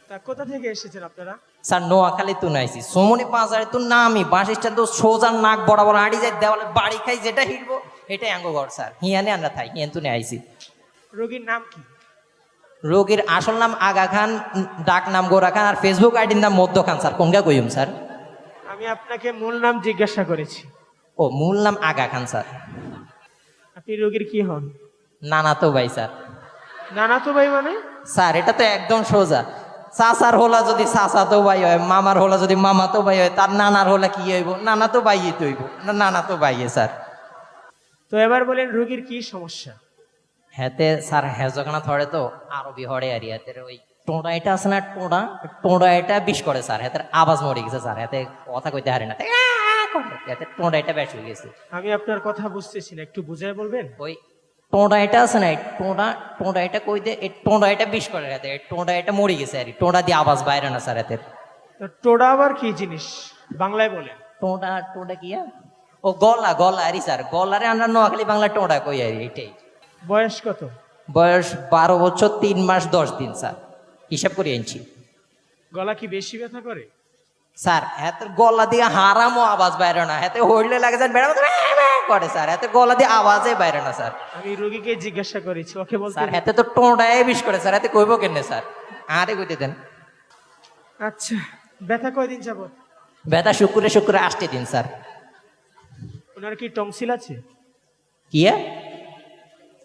তা কোথা থেকে এসেছেন আপনারা? স্যার নোয়াখালী তো নাইছি সোমনি বাজারে তো নামি বাস স্ট্যান্ড তো সোজা নাক বরাবর আড়ি যায় দেওয়ালে বাড়ি খাই যেটা হিটবো এটাই আঙ্গ ঘর স্যার হিয়ানে আমরা থাই হিয়ান তো আইছি। রোগীর নাম কি? রোগীর আসল নাম আগা খান, ডাক নাম গোরা খান, আর ফেসবুক আইডির নাম মধ্য খান স্যার। কোনটা কইম স্যার? আমি আপনাকে মূল নাম জিজ্ঞাসা করেছি। ও মূল নাম আগা খান স্যার। আপনি রোগীর কি হন? নানা তো ভাই স্যার। নানা তো ভাই মানে? স্যার এটা তো একদম সোজা। চাচার হোলা যদি চাচা তো ভাই হয়, মামার হোলা যদি মামা তো ভাই হয়, তার নানার হোলা কি হইব? নানা তো ভাইই তো হইব না, নানা তো ভাইয়ে স্যার। তো এবার বলেন রোগীর কি সমস্যা? হেতে স্যার হেজখানা ধরে তো আরবি হরে আর হাতের ওই টোঁড়া এটা আছে না, টোঁড়া টোঁড়া এটা বিষ করে স্যার। হাতের আওয়াজ মরে গেছে স্যার, হাতে কথা কইতে হারে না, হাতে টোঁড়া এটা বেশ হয়ে গেছে। আমি আপনার কথা বুঝতেছি না, একটু বুঝায় বলবেন? ওই টোঁড়া এটা আছে না, টোঁড়া টোঁড়া এটা কই দে, এই টোঁড়া এটা বিষ করে হাতে, টোঁড়া এটা মরে গেছে আর টোঁড়া দিয়ে আওয়াজ বাইরে না স্যার হাতের। তো টোড়া আবার কি জিনিস বাংলায় বলেন? টোঁড়া টোঁড়া কি ও গলা গলা আরি স্যার, গলারে আমরা নোয়াখালী বাংলা টোঁড়া কই আরি এটাই। বয়স কত? বয়স 12 বছর 3 মাস 10 দিন স্যার, হিসাব করে আনছি। গলা কি বেশি ব্যথা করে? স্যার হাতে গলা দিয়ে হারামও আওয়াজ বাইরে না, হাতে হইলে লাগে স্যার বেড়া করে স্যার, হাতে গলা দিয়ে আওয়াজে বাইরে না স্যার। আমি রোগীকে জিজ্ঞাসা করেছি, ওকে বলতে স্যার হাতে তো টোঁড়ায় বিষ করে স্যার, হাতে কইব কেন স্যার? আরে কইতে দেন। আচ্ছা, ব্যথা কয়দিন যাবত? ব্যথা শুক্রে শুক্রে 8 দিন স্যার। ওনার কি টনসিল আছে? কি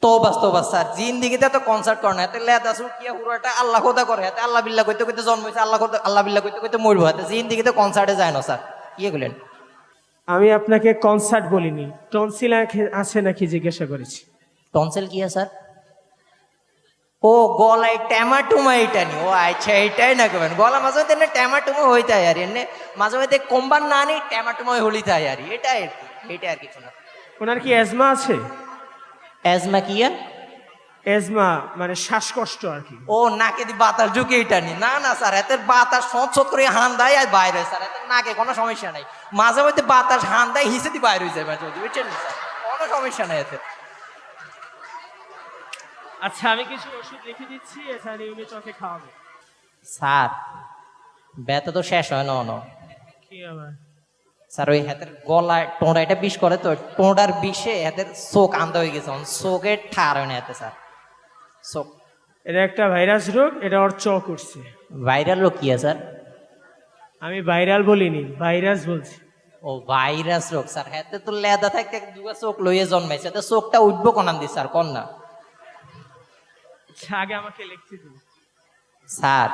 তোবাস তোবাস স্যার, জিন্দিগিতে তো কনসার্ট করে না, হাতে লেদা সুকিয়া পুরোটা আল্লাহ খোদা করে, হাতে আল্লাহ বিল্লাহ কইতে কইতে জন্ম হয়েছে, আল্লাহ খোদা আল্লাহ বিল্লাহ কইতে কইতে মরবো, হাতে জিন্দিগিতে কনসার্টে যায় না স্যার। কি বলেন? আমি আপনাকে কনসার্ট বলিনি, টনসিল আছে নাকি জিজ্ঞাসা করেছি। টনসিল কি স্যার? ও গলায় ট্যামাটুমা এটা নি, ও আচ্ছা এটাই না কেবেন গলা মাঝে মধ্যে ট্যামাটুমা হইতে হয় আর এনে মাঝে মধ্যে কোম্বার না নি ট্যামাটুমা হলিতে হয় আর এটাই আর কি, এটা আর কিছু না। ওনার কি অ্যাজমা আছে? অ্যাজমা কি? অ্যাজমা মানে শ্বাসকষ্ট আর কি। ও নাকে দি বাতাস ঢুকে এটা নি? না না স্যার, এতে বাতাস সৎ করে হান দেয় আর বাইরে হয় স্যার, এতে নাকে কোনো সমস্যা নাই। মাঝে মধ্যে বাতাস হান দেয় হিসে দি বাইরে হয়ে যায় মাঝে মধ্যে, বুঝছেন স্যার, কোনো সমস্যা নাই এতে। আচ্ছা, আমি কিছু ওষুধ লিখে দিচ্ছি, এটা নিয়মিত ওকে খাওয়াবে। স্যার ব্যথা তো শেষ হয় না না কি আবার? স্যার ওই হাতের গলায় টোঁড়া এটা বিষ করে তো, টোঁড়ার বিষে হাতের চোখ আন্ধা হয়ে গেছে, চোখের ঠার হয় না হাতে স্যার, চোখ। এটা একটা ভাইরাস রোগ, এটা ওর চ করছে। ভাইরাল রোগ কি স্যার? আমি ভাইরাল বলিনি, ভাইরাস বলছি। ও ভাইরাস রোগ স্যার, হাতে তো লেদা থাকতে দুগা চোখ লইয়ে জন্মাইছে, তো চোখটা উঠবো কোনান দি স্যার, কোন না আচ্ছা, আগে আমাকে লিখতে দিন। স্যার।